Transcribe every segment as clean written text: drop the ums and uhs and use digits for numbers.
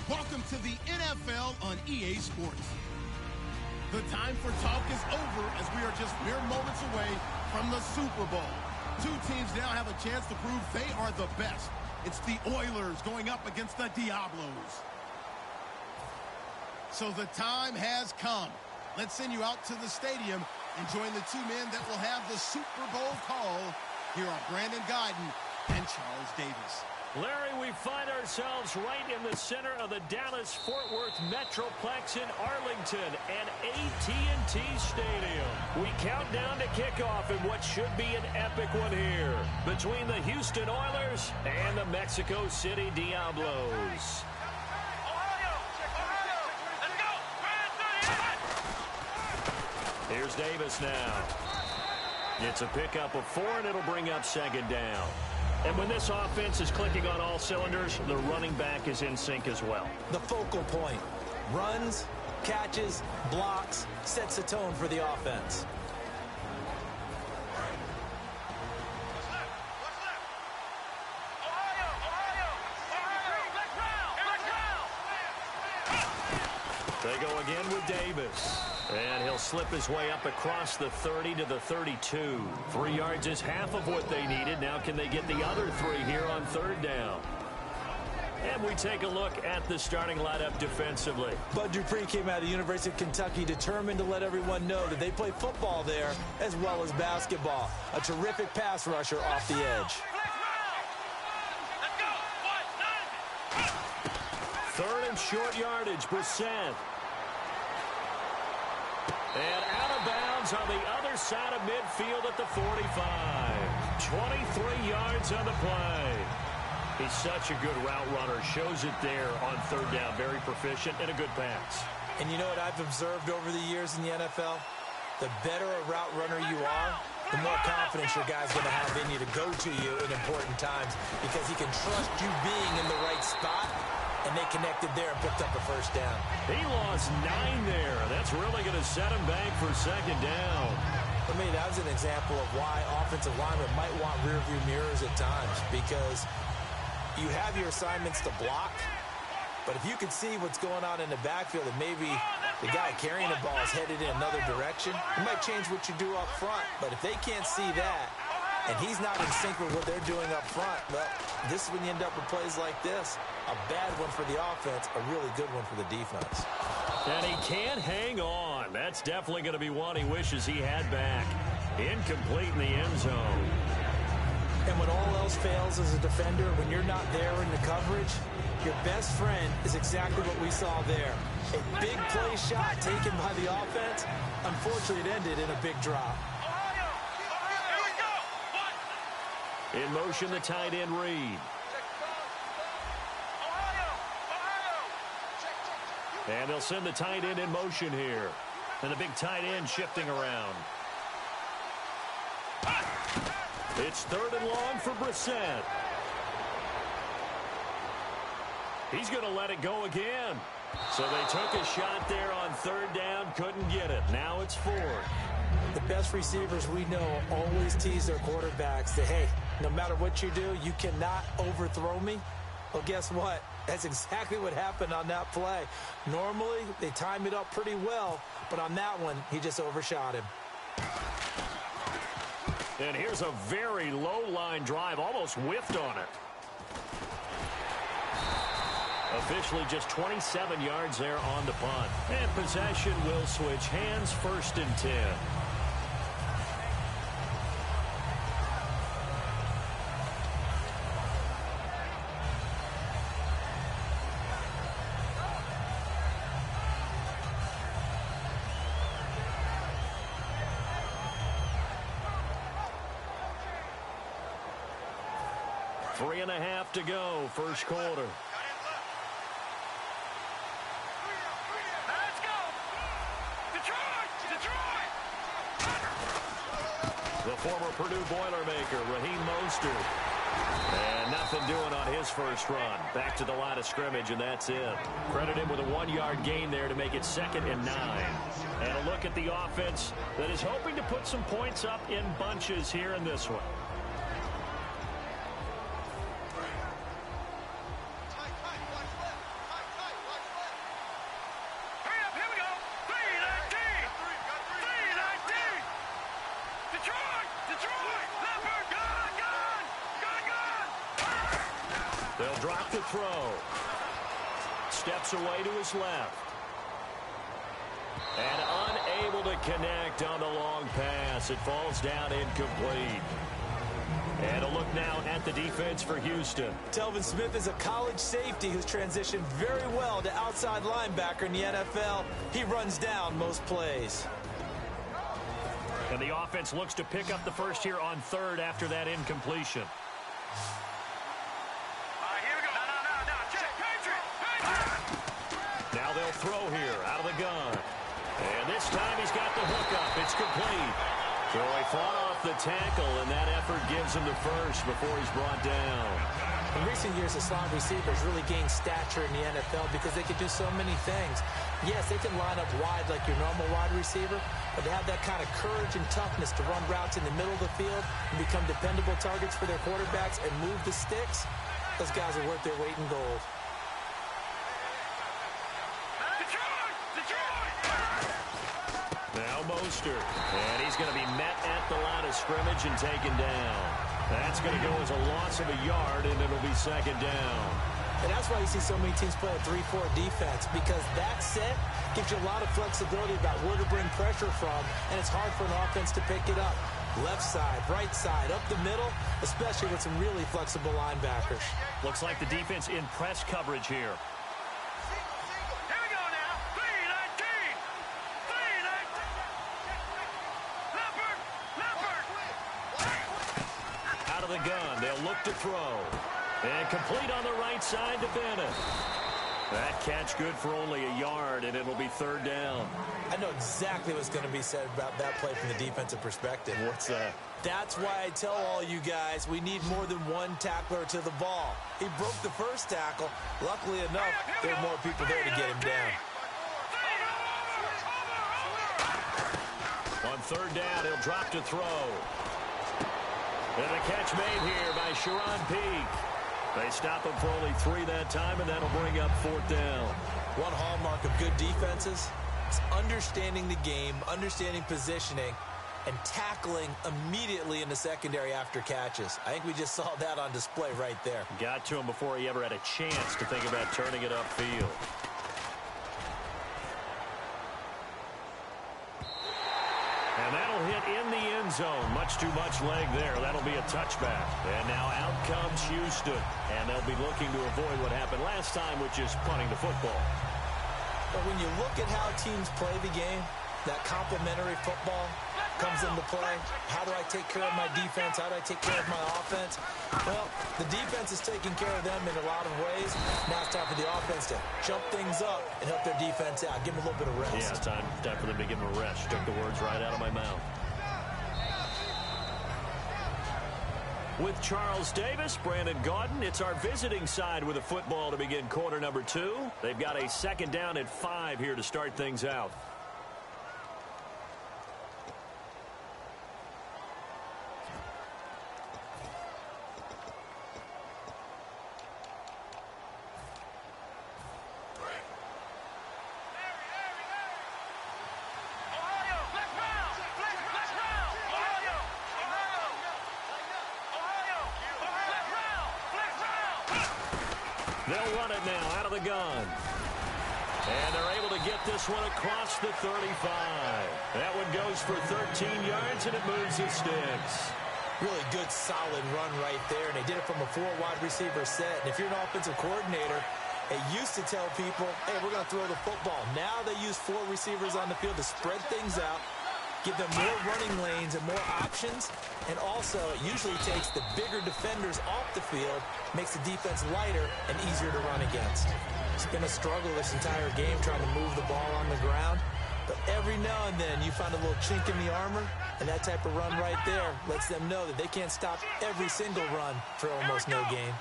Welcome to the NFL on EA Sports. The time for talk is over as we are just mere moments away from the Super Bowl. Two teams now have a chance to prove they are the best. It's the Oilers going up against the Diablos. So the time has come. Let's send you out to the stadium and join the two men that will have the Super Bowl call. Here are Brandon Guyton and Charles Davis. Larry, we find ourselves right in the center of the Dallas-Fort Worth Metroplex in Arlington and AT&T Stadium. We count down to kickoff in what should be an epic one here between the Houston Oilers and the Mexico City Diablos. Here's Davis now. It's a pickup of 4, and it'll bring up second down. And when this offense is clicking on all cylinders, the running back is in sync as well. The focal point. Runs, catches, blocks, sets the tone for the offense. They go again with Davis. And he'll slip his way up across the 30 to the 32. 3 yards is half of what they needed. Now can they get the other 3 here on third down? And we take a look at the starting lineup defensively. Bud Dupree came out of the University of Kentucky determined to let everyone know that they play football there as well as basketball. A terrific pass rusher off the edge. Third and short yardage, Brissett. And out of bounds on the other side of midfield at the 45. 23 yards on the play. He's such a good route runner. Shows it there on third down. Very proficient and a good pass. And you know what I've observed over the years in the NFL? The better a route runner you are, the more confidence your guy's going to have in you to go to you in important times because he can trust you being in the right spot. And they connected there and picked up a first down. He lost 9 there. That's really going to set him back for second down. For me, that was an example of why offensive linemen might want rearview mirrors at times because you have your assignments to block, but if you can see what's going on in the backfield and maybe the guy carrying the ball is headed in another direction, it might change what you do up front. But if they can't see that, and he's not in sync with what they're doing up front, well, this is when you end up with plays like this. A bad one for the offense, a really good one for the defense. And he can't hang on. That's definitely going to be one he wishes he had back. Incomplete in the end zone. And when all else fails as a defender, when you're not there in the coverage, your best friend is exactly what we saw there. A big play shot taken by the offense. Unfortunately, it ended in a big drop. In motion, the tight end Reed. And they'll send the tight end in motion here. And the big tight end shifting around. It's third and long for Brissett. He's going to let it go again. So they took a shot there on third down, couldn't get it. Now it's fourth. The best receivers we know always tease their quarterbacks that, hey, no matter what you do, you cannot overthrow me. Well, guess what? That's exactly what happened on that play. Normally, they time it up pretty well, but on that one, he just overshot him. And here's a very low-line drive, almost whiffed on it. Officially just 27 yards there on the punt. And possession will switch hands, first and 10. Three and a half to go, first quarter. Let's go! Detroit! Detroit! The former Purdue Boilermaker, Raheem Mostert. And nothing doing on his first run. Back to the line of scrimmage, and that's it. Credit him with a 1-yard gain there to make it 2nd and 9. And a look at the offense that is hoping to put some points up in bunches here in this one. Detroit! Detroit! Leopard! Gun! Gun! Gun! Gun! They'll drop the throw. Steps away to his left. And unable to connect on the long pass. It falls down incomplete. And a look now at the defense for Houston. Telvin Smith is a college safety who's transitioned very well to outside linebacker in the NFL. He runs down most plays. And the offense looks to pick up the first here on third after that incompletion. Here we go. No. Check. Patriot! Now they'll throw here out of the gun. And this time he's got the hookup. It's complete. So he fought off the tackle, and that effort gives him the first before he's brought down. In recent years, the slot receivers really gained stature in the NFL because they can do so many things. Yes, they can line up wide like your normal wide receiver, but they have that kind of courage and toughness to run routes in the middle of the field and become dependable targets for their quarterbacks and move the sticks. Those guys are worth their weight in gold. Now Mostert, and he's going to be met at the line of scrimmage and taken down. That's going to go as a loss of a yard, and it'll be second down. And that's why you see so many teams play a 3-4 defense, because that set gives you a lot of flexibility about where to bring pressure from, and it's hard for an offense to pick it up. Left side, right side, up the middle, especially with some really flexible linebackers. Looks like the defense in press coverage here. The gun. They'll look to throw. And complete on the right side to Bennett. That catch good for only a yard, and it'll be third down. I know exactly what's going to be said about that play from the defensive perspective. What's that? That's why I tell all you guys we need more than one tackler to the ball. He broke the first tackle. Luckily enough, there were more people there to get him down. On third down, he'll drop to throw. And a catch made here by Sharon Peak. They stop him for only 3 that time, and that'll bring up fourth down. One hallmark of good defenses is understanding the game, understanding positioning, and tackling immediately in the secondary after catches. I think we just saw that on display right there. Got to him before he ever had a chance to think about turning it upfield. And that'll hit in the end zone. Much too much leg there. That'll be a touchback. And now out comes Houston. And they'll be looking to avoid what happened last time, which is punting the football. But when you look at how teams play the game, that complementary football comes into play. How do I take care of my defense? How do I take care of my offense? Well, the defense is taking care of them in a lot of ways. Now it's time for the offense to jump things up and help their defense out. Give them a little bit of rest. Yeah, it's time for them to give them a rest. Took the words right out of my mouth. With Charles Davis, Brandon Gaudin, it's our visiting side with a football to begin quarter number 2. They've got a second down at 5 here to start things out. They'll run it now out of the gun. And they're able to get this one across the 35. That one goes for 13 yards, and it moves the sticks. Really good, solid run right there. And they did it from a 4 wide receiver set. And if you're an offensive coordinator, they used to tell people, hey, we're going to throw the football. Now they use 4 receivers on the field to spread things out, give them more running lanes and more options. And also, it usually takes the bigger defenders off the field, makes the defense lighter and easier to run against. It's been a struggle this entire game trying to move the ball on the ground. But every now and then, you find a little chink in the armor, and that type of run right there lets them know that they can't stop every single run for almost no gain.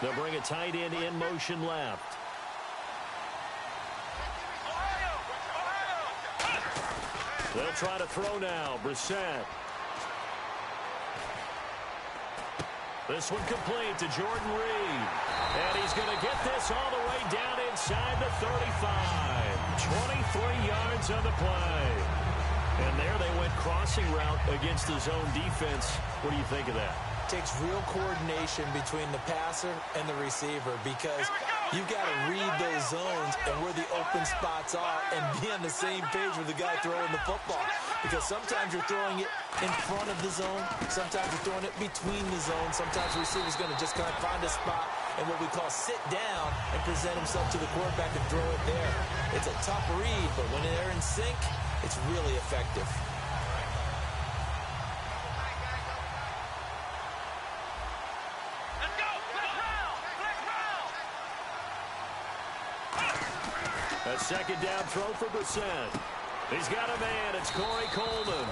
They'll bring a tight end in motion left. They'll try to throw now. Brissett. This one complete to Jordan Reed. And he's going to get this all the way down inside the 35. 23 yards on the play. And there they went crossing route against the zone defense. What do you think of that? Takes real coordination between the passer and the receiver because you've got to read those zones and where the open spots are and be on the same page with the guy throwing the football. Because sometimes you're throwing it in front of the zone. Sometimes you're throwing it between the zones. Sometimes the receiver's going to just kind of find a spot and what we call sit down and present himself to the quarterback and throw it there. It's a tough read, but when they're in sync, it's really effective. A second down throw for Brissett. He's got a man. It's Corey Coleman.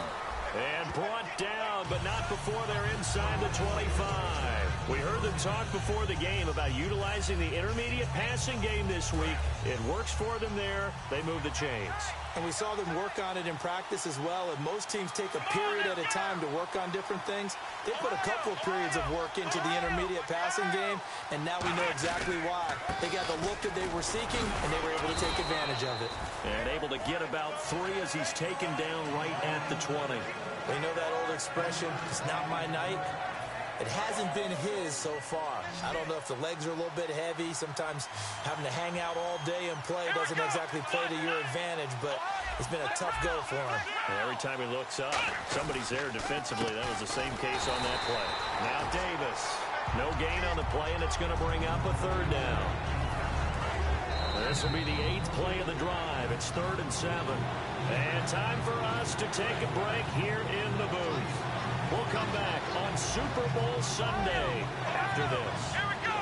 And brought down, but not before they're inside the 25. We heard them talk before the game about utilizing the intermediate passing game this week. It works for them there. They move the chains. And we saw them work on it in practice as well. And most teams take a period at a time to work on different things. They put a couple of periods of work into the intermediate passing game, and now we know exactly why. They got the look that they were seeking, and they were able to take advantage of it. And able to get about 3 as he's taken down right at the 20. They know that old expression, it's not my night. It hasn't been his so far. I don't know if the legs are a little bit heavy. Sometimes having to hang out all day and play doesn't exactly play to your advantage, but it's been a tough go for him. And every time he looks up, somebody's there defensively. That was the same case on that play. Now Davis. No gain on the play, and it's going to bring up a third down. This will be the 8th play of the drive. It's 3rd and 7. And time for us to take a break here in the booth. We'll come back on Super Bowl Sunday after this. Here we go.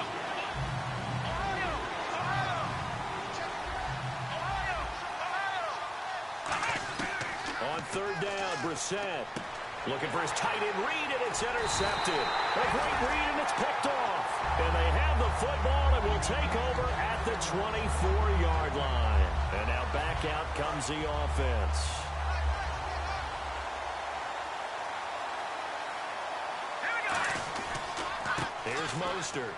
On 3rd down, Brissett looking for his tight end read, and it's intercepted. A great read, and it's picked off. And they have the football and will take over at the 24-yard line. And now back out comes the offense. Here's Mostert.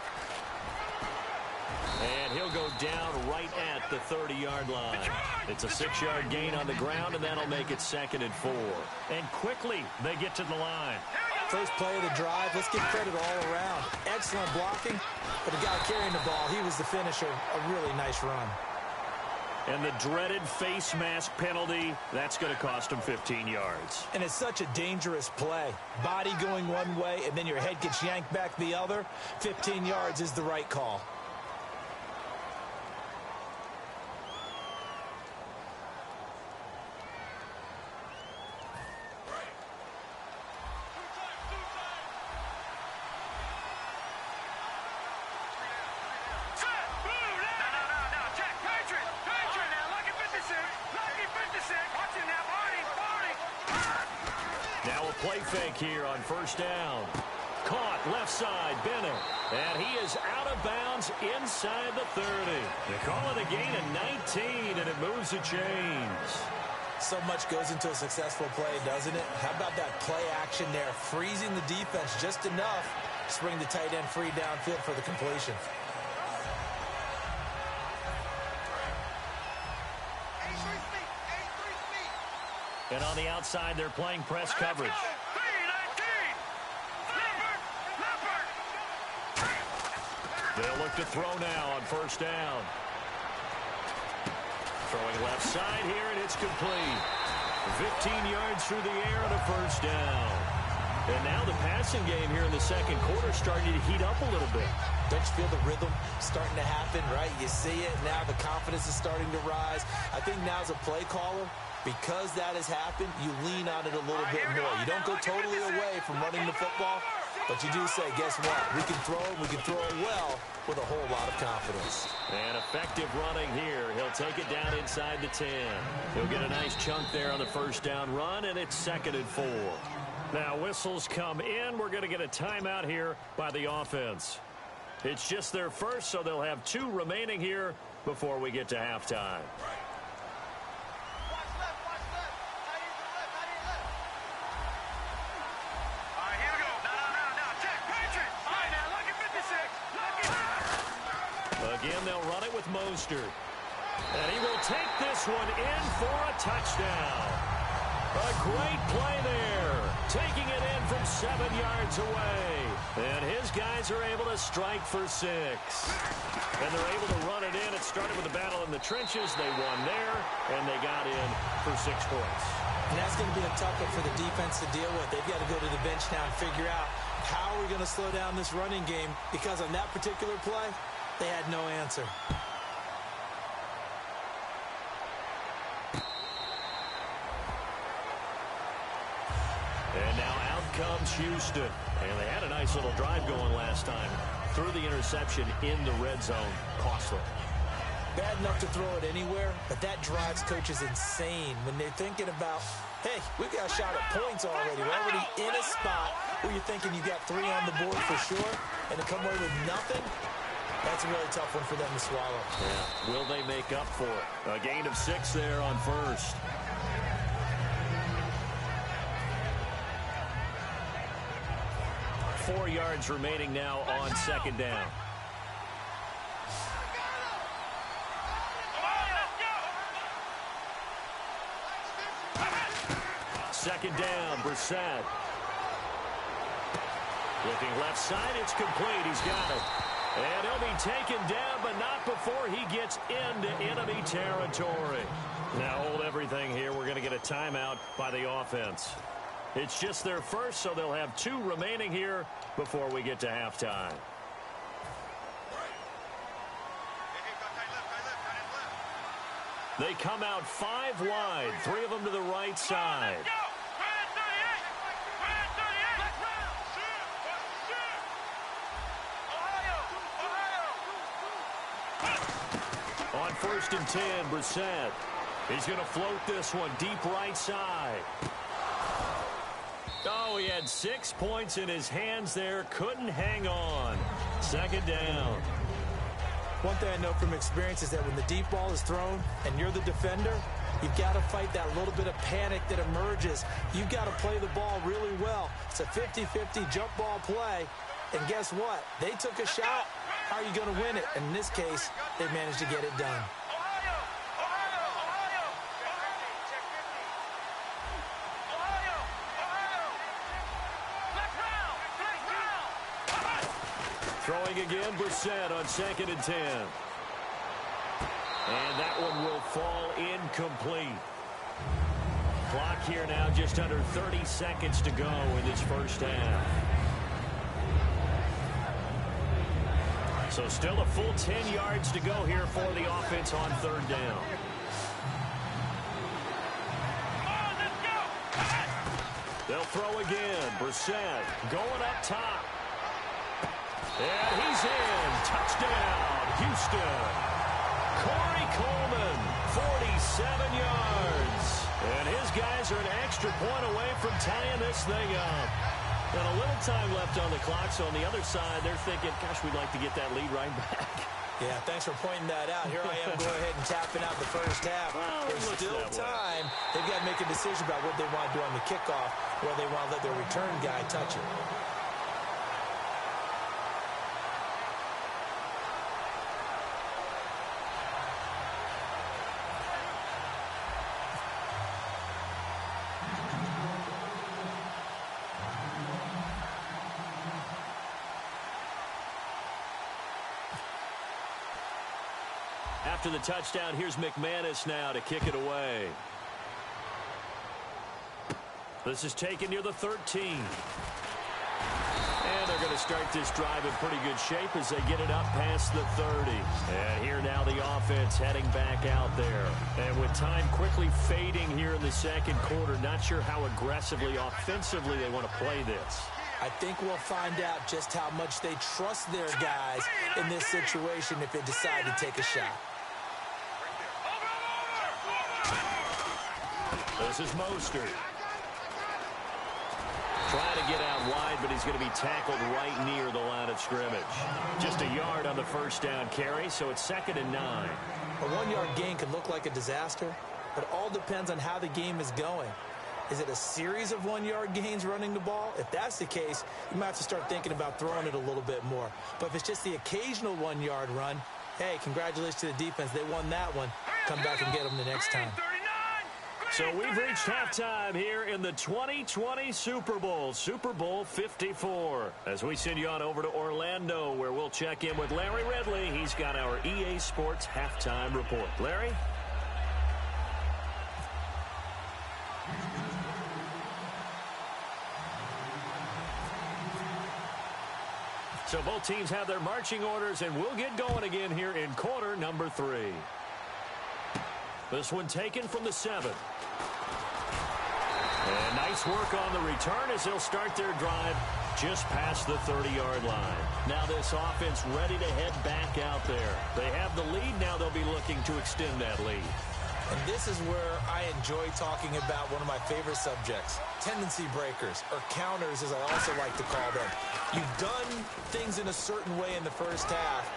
And he'll go down right at the 30-yard line. It's a 6-yard gain on the ground, and that'll make it 2nd and 4. And quickly, they get to the line. First play of the drive, let's give credit all around. Excellent blocking, but the guy carrying the ball, he was the finisher. A really nice run. And the dreaded face mask penalty, that's going to cost him 15 yards. And it's such a dangerous play. Body going one way, and then your head gets yanked back the other. 15 yards is the right call. Now a play fake here on 1st down. Caught left side, Bennett. And he is out of bounds inside the 30. They call it a gain of 19, and it moves the chains. So much goes into a successful play, doesn't it? How about that play action there? Freezing the defense just enough to bring the tight end free downfield for the completion. And on the outside, they're playing press coverage. They'll look to throw now on 1st down. Throwing left side here, and it's complete. 15 yards through the air and a 1st down. And now the passing game here in the 2nd quarter starting to heat up a little bit. Don't you feel the rhythm starting to happen, right? You see it, now the confidence is starting to rise. I think now's a play caller. Because that has happened, you lean on it a little bit more. You don't go totally away from running the football, but you do say, guess what? We can throw it, we can throw it well with a whole lot of confidence. And effective running here. He'll take it down inside the 10. He'll get a nice chunk there on the 1st down run, and it's 2nd and 4. Now whistles come in. We're going to get a timeout here by the offense. It's just their first, so they'll have 2 remaining here before we get to halftime. Again, they'll run it with Mostert. And he will take this one in for a touchdown. A great play there. Taking it in from 7 yards away. And his guys are able to strike for 6. And they're able to run it in. It started with a battle in the trenches. They won there, and they got in for 6 points. And that's going to be a tough one for the defense to deal with. They've got to go to the bench now and figure out how are we going to slow down this running game, because on that particular play, they had no answer. And now out comes Houston. And they had a nice little drive going last time. Threw the interception in the red zone. Costly. Bad enough to throw it anywhere, but that drives coaches insane when they're thinking about, hey, we've got a shot at points already. We're already in a spot where you're thinking you got 3 on the board for sure, and to come away with nothing, that's a really tough one for them to swallow. Yeah. Will they make up for it? A gain of 6 there on first. Four yards remaining now on second down. Second down, Brissett. Looking left side, it's complete. He's got it. And he'll be taken down, but not before he gets into enemy territory. Now hold everything here. We're going to get a timeout by the offense. It's just their first, so they'll have 2 remaining here before we get to halftime. They come out 5 wide, 3 of them to the right side. On 1st and 10, Brissett. He's going to float this one deep right side. Oh, he had 6 points in his hands there. Couldn't hang on. Second down. One thing I know from experience is that when the deep ball is thrown and you're the defender, you've got to fight that little bit of panic that emerges. You've got to play the ball really well. It's a 50-50 jump ball play. And guess what? They took a shot. How are you going to win it? And in this case, they managed to get it done. Throwing again, Brissett on 2nd and 10. And that one will fall incomplete. Clock here now just under 30 seconds to go in this first half. So still a full 10 yards to go here for the offense on 3rd down. They'll throw again. Brissett going up top. And he's in. Touchdown, Houston. Corey Coleman, 47 yards. And his guys are an extra point away from tying this thing up. And a little time left on the clock, so on the other side, they're thinking, gosh, we'd like to get that lead right back. Yeah, thanks for pointing that out. Here I am going ahead and tapping out the first half. Well, there's still time. They've got to make a decision about what they want to do on the kickoff, where they want to let their return guy touch it. After the touchdown, here's McManus now to kick it away. This is taken near the 13. And they're going to start this drive in pretty good shape as they get it up past the 30. And here now the offense heading back out there. And with time quickly fading here in the second quarter, not sure how aggressively, offensively they want to play this. I think we'll find out just how much they trust their guys in this situation if they decide to take a shot. This is Mostert. Trying to get out wide, but he's going to be tackled right near the line of scrimmage. Just a yard on the first down carry, so it's 2nd and 9. A 1-yard gain can look like a disaster, but it all depends on how the game is going. Is it a series of 1-yard gains running the ball? If that's the case, you might have to start thinking about throwing it a little bit more. But if it's just the occasional 1-yard run, hey, congratulations to the defense. They won that one. Come back and get them the next time. So we've reached halftime here in the 2020 Super Bowl, Super Bowl 54. As we send you on over to Orlando, where we'll check in with Larry Ridley. He's got our EA Sports halftime report. Larry? So both teams have their marching orders, and we'll get going again here in quarter number 3. This one taken from the 7. And nice work on the return as they'll start their drive just past the 30-yard line. Now this offense ready to head back out there. They have the lead. Now they'll be looking to extend that lead. And this is where I enjoy talking about one of my favorite subjects, tendency breakers, or counters as I also like to call them. You've done things in a certain way in the first half,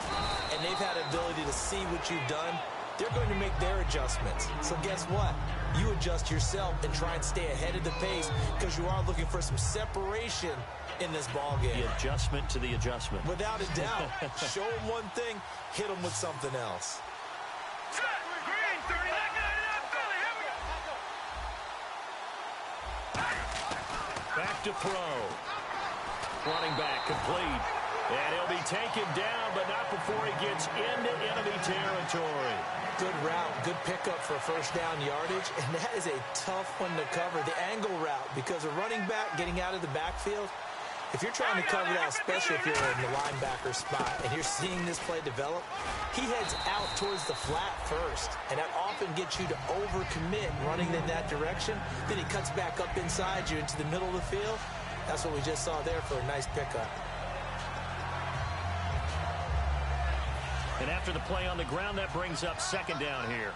and they've had the ability to see what you've done. They're going to make their adjustments. So guess what? You adjust yourself and try and stay ahead of the pace because you are looking for some separation in this ball game. The adjustment to the adjustment. Without a doubt. Show them one thing, hit them with something else. Back to throw. Running back complete. And he'll be taken down, but not before he gets into enemy territory. Good route, good pickup for first down yardage, and that is a tough one to cover. The angle route, because a running back getting out of the backfield, if you're trying to cover that, especially if you're in the linebacker spot, and you're seeing this play develop, he heads out towards the flat first, and that often gets you to overcommit running in that direction. Then he cuts back up inside you into the middle of the field. That's what we just saw there for a nice pickup. And after the play on the ground, that brings up second down here.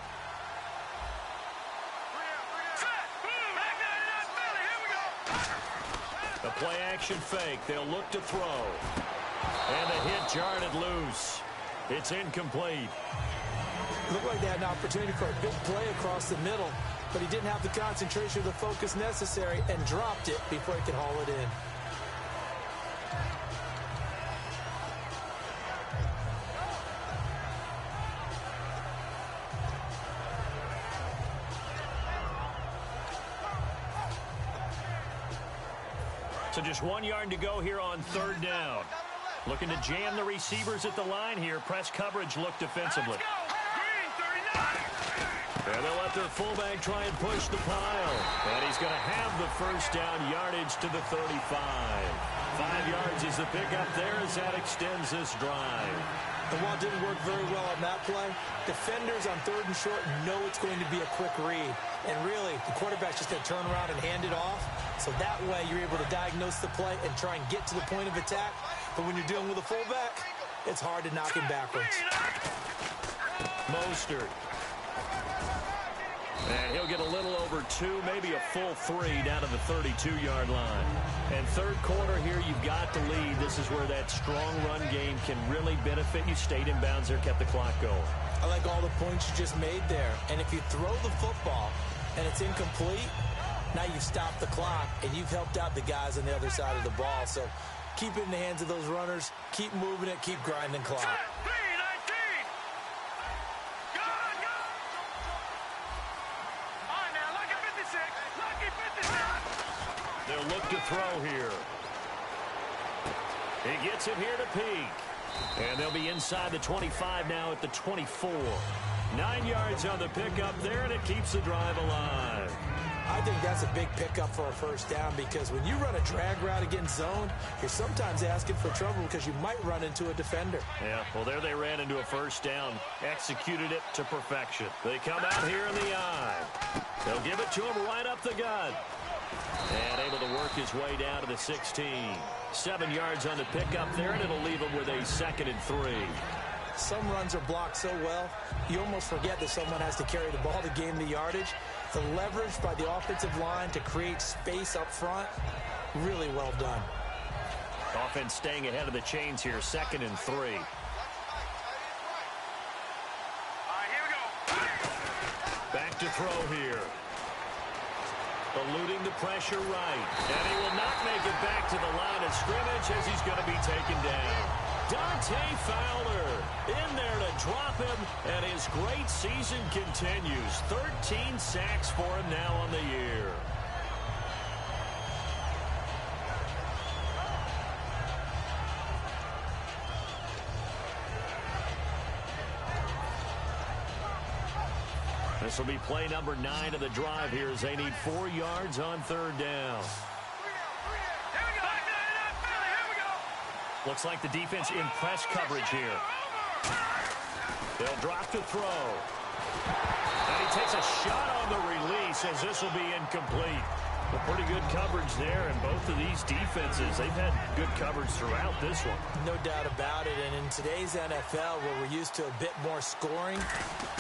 The play action fake. They'll look to throw. And the hit jarred loose. It's incomplete. Looked like they had an opportunity for a big play across the middle, but he didn't have the concentration or the focus necessary and dropped it before he could haul it in. So just 1 yard to go here on third down. Looking to jam the receivers at the line here. Press coverage look defensively. And they'll let their fullback try and push the pile. And he's going to have the first down yardage to the 35. 5 yards is the pickup there as that extends this drive. And while it didn't work very well on that play, defenders on third and short know it's going to be a quick read. And really, the quarterback's just going to turn around and hand it off. So that way, you're able to diagnose the play and try and get to the point of attack. But when you're dealing with a fullback, it's hard to knock him backwards. Mostert. And he'll get a little over 2, maybe a full 3 down to the 32-yard line. And third quarter here, you've got to lead. This is where that strong run game can really benefit you. Stayed in bounds there, kept the clock going. I like all the points you just made there. And if you throw the football and it's incomplete, now you've stopped the clock and you've helped out the guys on the other side of the ball. So keep it in the hands of those runners. Keep moving it. Keep grinding clock. They'll look to throw here. He gets it here to Peak. And they'll be inside the 25 now at the 24. 9 yards on the pickup there, and it keeps the drive alive. I think that's a big pickup for a first down because when you run a drag route against zone, you're sometimes asking for trouble because you might run into a defender. Yeah, well, there they ran into a first down. Executed it to perfection. They come out here in the eye. They'll give it to him right up the gut. And able to work his way down to the 16. 7 yards on the pickup there, and it'll leave him with a 2nd and 3. Some runs are blocked so well, you almost forget that someone has to carry the ball to gain the yardage. The leverage by the offensive line to create space up front, really well done. Offense staying ahead of the chains here, 2nd and 3. Back to throw here. Eluding the pressure right. And he will not make it back to the line of scrimmage as he's going to be taken down. Dante Fowler in there to drop him, and his great season continues. 13 sacks for him now on the year. This will be play number 9 of the drive here as they need 4 yards on third down. Looks like the defense in press coverage here. They'll drop to throw. And he takes a shot on the release as this will be incomplete. Well, pretty good coverage there, and both of these defenses, they've had good coverage throughout this one. No doubt about it, and in today's NFL, where we're used to a bit more scoring,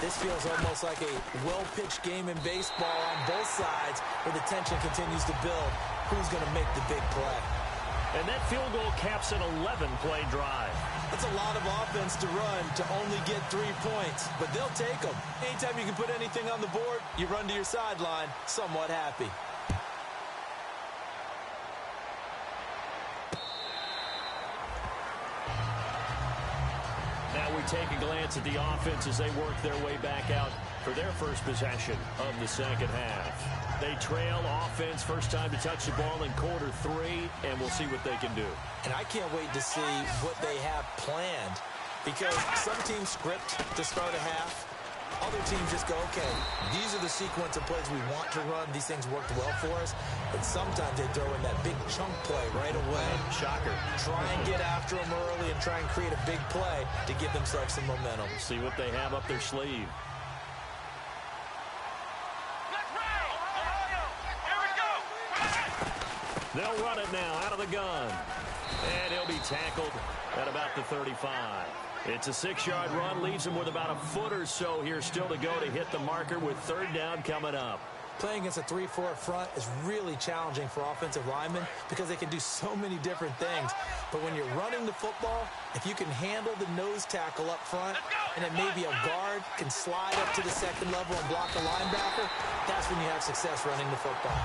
this feels almost like a well-pitched game in baseball on both sides, where the tension continues to build. Who's going to make the big play? And that field goal caps an 11-play drive. That's a lot of offense to run to only get 3 points, but they'll take them. Anytime you can put anything on the board, you run to your sideline somewhat happy. Now we take a glance at the offense as they work their way back out for their first possession of the second half. They trail offense, first time to touch the ball in quarter 3, and we'll see what they can do. And I can't wait to see what they have planned, because some teams script to start a half. Other teams just go, okay, these are the sequence of plays we want to run. These things worked well for us. And sometimes they throw in that big chunk play right away. Shocker. Try and get after them early and try and create a big play to give themselves some momentum. See what they have up their sleeve. They'll run it now out of the gun. And he'll be tackled at about the 35. It's a 6-yard run, leaves him with about a foot or so here still to go to hit the marker with third down coming up. Playing against a 3-4 front is really challenging for offensive linemen because they can do so many different things. But when you're running the football, if you can handle the nose tackle up front, and then maybe a guard can slide up to the second level and block a linebacker, that's when you have success running the football.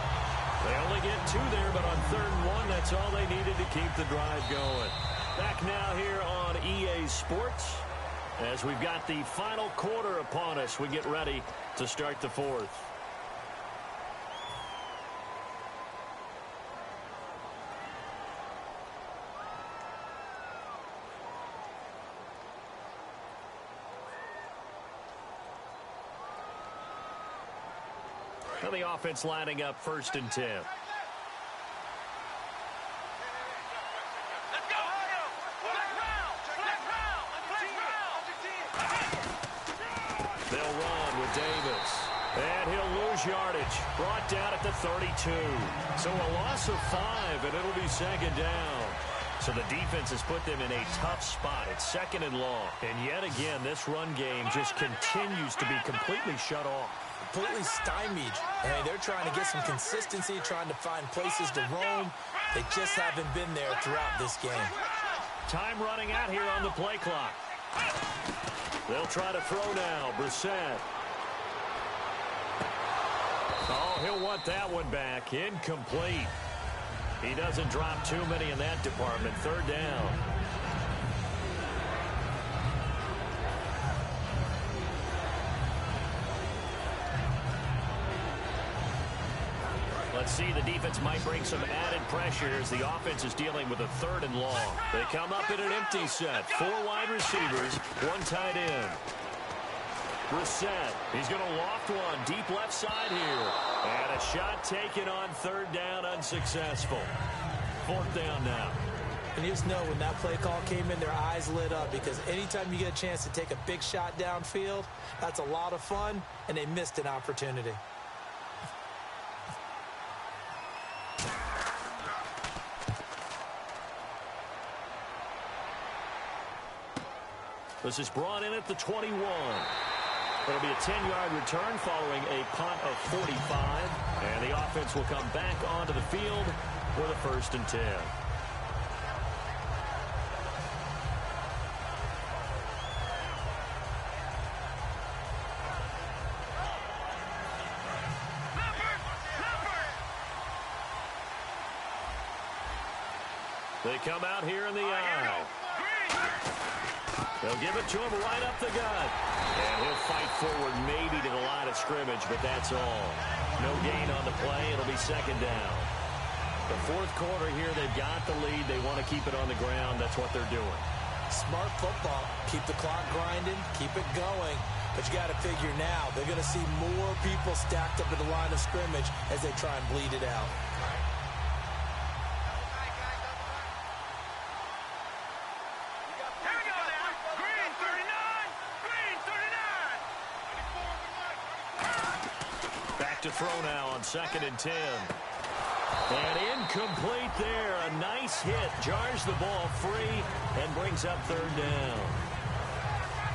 They only get 2 there, but on 3rd and 1, that's all they needed to keep the drive going. Back now here on EA Sports as we've got the final quarter upon us. We get ready to start the 4th. Now the offense lining up 1st and 10. They'll run with Davis. And he'll lose yardage. Brought down at the 32. So a loss of 5, and it'll be 2nd down. So the defense has put them in a tough spot. It's 2nd and long. And yet again, this run game just continues to be completely shut off. Completely stymied. I mean, they're trying to get some consistency, trying to find places to roam. They just haven't been there throughout this game. Time running out here on the play clock. They'll try to throw now. Brissett. Oh, he'll want that one back. Incomplete. He doesn't drop too many in that department. 3rd down. Let's see, the defense might bring some added pressure as the offense is dealing with a 3rd and long. They come up in an empty set. 4 wide receivers, 1 tight end. Brissett, he's going to loft one deep left side here. And a shot taken on 3rd down, unsuccessful. 4th down now. And you just know when that play call came in, their eyes lit up, because anytime you get a chance to take a big shot downfield, that's a lot of fun, and they missed an opportunity. This is brought in at the 21. It'll be a 10-yard return following a punt of 45. And the offense will come back onto the field for the 1st and 10. They come out here in the aisle. They'll give it to him right up the gut. And he'll fight forward maybe to the line of scrimmage, but that's all. No gain on the play. It'll be second down. The fourth quarter here, they've got the lead. They want to keep it on the ground. That's what they're doing. Smart football. Keep the clock grinding. Keep it going. But you got to figure now, they're going to see more people stacked up at the line of scrimmage as they try and bleed it out. To throw now on 2nd and 10. And incomplete there. A nice hit. Jars the ball free and brings up 3rd down.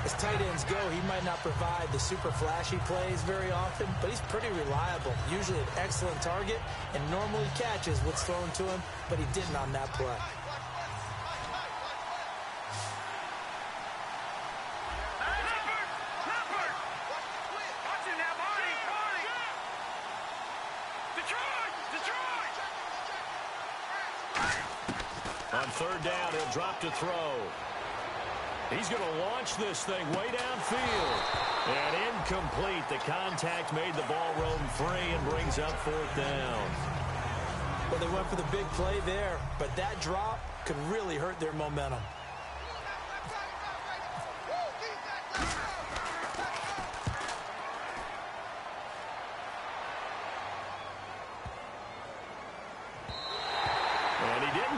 As tight ends go, he might not provide the super flashy plays very often, but he's pretty reliable. Usually an excellent target and normally catches what's thrown to him, but he didn't on that play. On 3rd down, he'll drop to throw. He's going to launch this thing way downfield. And incomplete. The contact made the ball roam free and brings up 4th down. Well, they went for the big play there, but that drop could really hurt their momentum.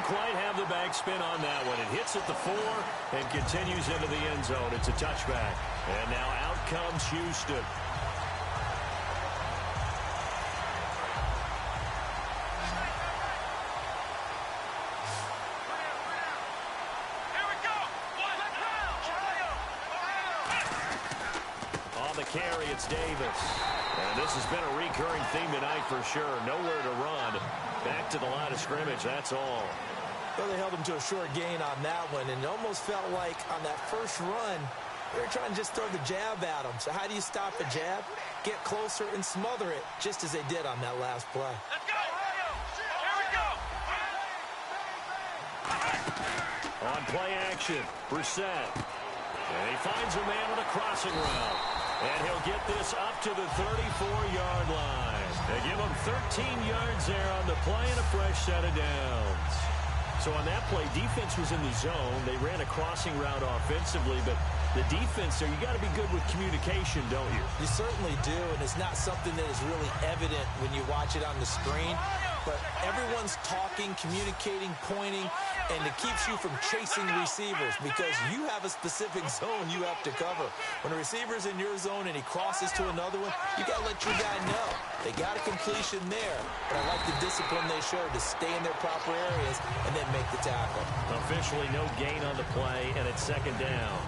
Quite have the backspin on that one. It hits at the 4 and continues into the end zone. It's a touchback. And now out comes Houston. Here we go. On the carry, it's Davis. And this has been a recurring theme tonight for sure. Nowhere to run. Back to the line of scrimmage, that's all. Well, they held him to a short gain on that one, and it almost felt like on that first run, they were trying to just throw the jab at him. So how do you stop a jab? Get closer and smother it, just as they did on that last play. Let's go. Here we go. On play action, Brissett. And he finds a man on a crossing route. And he'll get this up to the 34-yard line. They give him 13 yards there on the play and a fresh set of downs. So on that play, defense was in the zone. They ran a crossing route offensively, but the defense there, you got to be good with communication, don't you? You certainly do, and it's not something that is really evident when you watch it on the screen. But everyone's talking, communicating, pointing, and it keeps you from chasing receivers because you have a specific zone you have to cover. When a receiver's in your zone and he crosses to another one, you got to let your guy know. They got a completion there, but I like the discipline they showed to stay in their proper areas and then make the tackle. Officially no gain on the play, and it's 2nd down.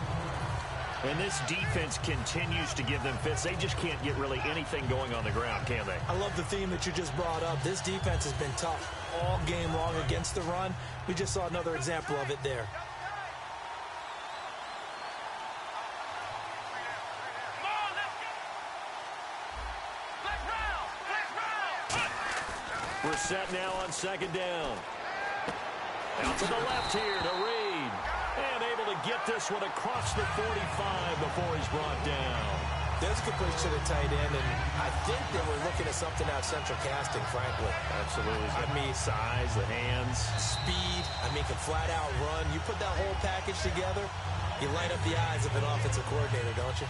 And this defense continues to give them fits. They just can't get really anything going on the ground, can they? I love the theme that you just brought up. This defense has been tough all game long against the run. We just saw another example of it there. We're set now on 2nd down. Out to the left here to Reed. And able to get this one across the 45 before he's brought down. There's a good push to the tight end, and I think that we're looking at something out central casting, frankly. Absolutely. I mean, size, the hands. Speed. I mean, can flat out run. You put that whole package together, you light up the eyes of an offensive coordinator, don't you?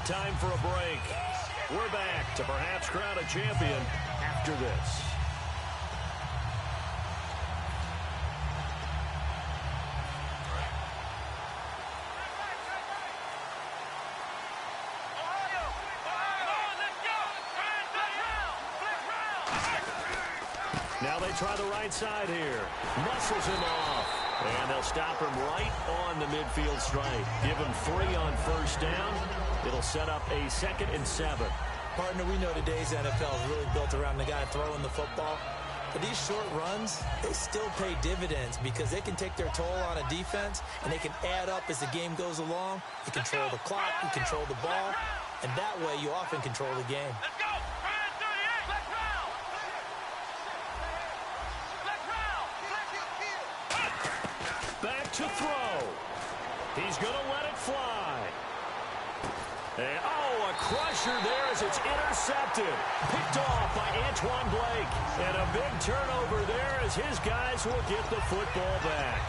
Time for a break. We're back to perhaps crown a champion after this. Now they try the right side here. Muscles him off. And they'll stop him right on the midfield stripe. Give him 3 on 1st down. It'll set up a 2nd and 7. Partner, we know today's NFL is really built around the guy throwing the football. But these short runs, they still pay dividends because they can take their toll on a defense, and they can add up as the game goes along. You control the clock, you control the ball, and that way you often control the game. Let's go. Back to throw. He's going to let it fly. And, oh, a crusher there as it's intercepted. Picked off by Antoine Blake. And a big turnover there as his guys will get the football back.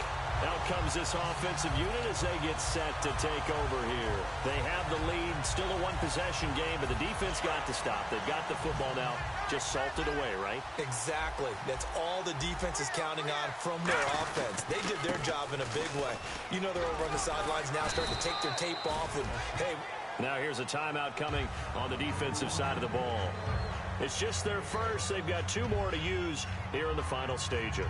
Out comes this offensive unit as they get set to take over here. They have the lead, still a one-possession game, but the defense got to stop. They've got the football now, just salted away, right? Exactly. That's all the defense is counting on from their offense. They did their job in a big way. You know they're over on the sidelines now starting to take their tape off, and, hey. Now here's a timeout coming on the defensive side of the ball. It's just their first. They've got 2 more to use here in the final stages.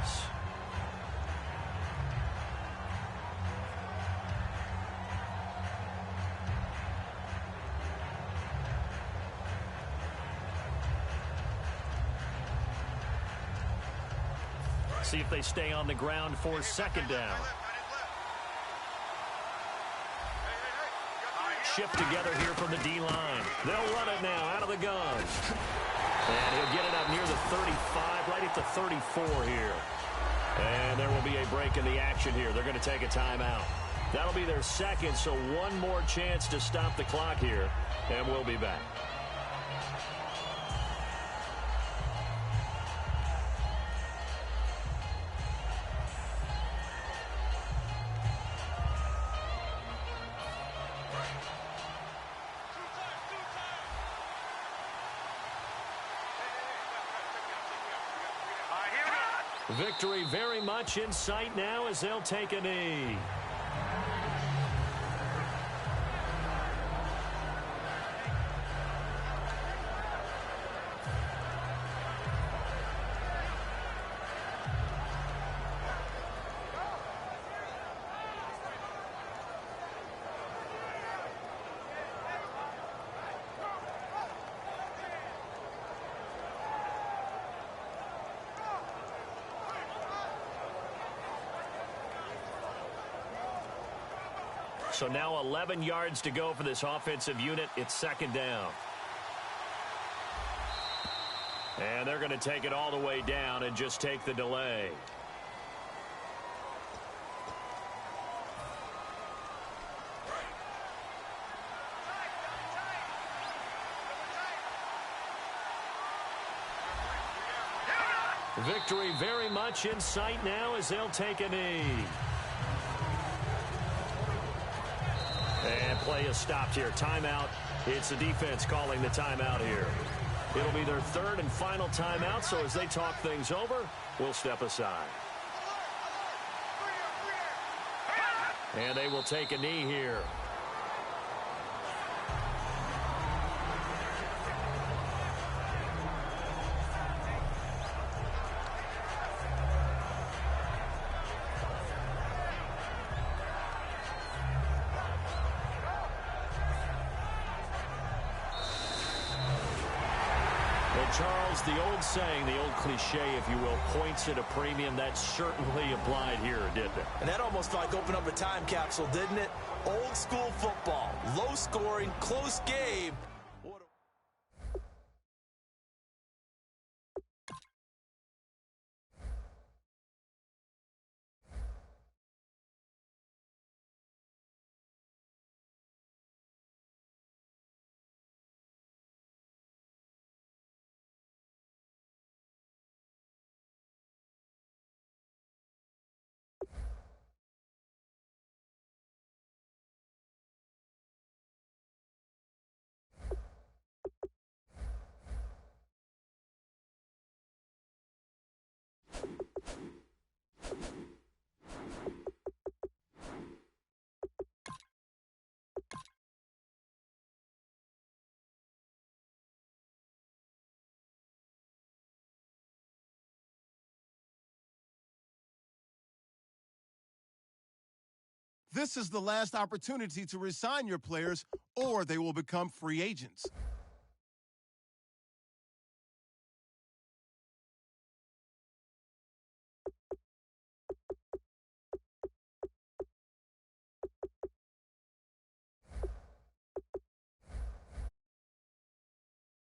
See if they stay on the ground for second down. Shift together here from the D-line. They'll run it now out of the gun. And he'll get it up near the 35, right at the 34 here. And there will be a break in the action here. They're going to take a timeout. That'll be their second, so one more chance to stop the clock here. And we'll be back. Victory very much in sight now as they'll take a knee. So now 11 yards to go for this offensive unit. It's second down. And they're going to take it all the way down and just take the delay. Victory very much in sight now as they'll take a knee. And play is stopped here. Timeout. It's the defense calling the timeout here. It'll be their third and final timeout, so as they talk things over, we'll step aside. And they will take a knee here. Charles, the old saying, the old cliche, if you will, points at a premium. That certainly applied here, didn't it? And that almost like opened up a time capsule, didn't it? Old school football, low scoring, close game. This is the last opportunity to resign your players, or they will become free agents.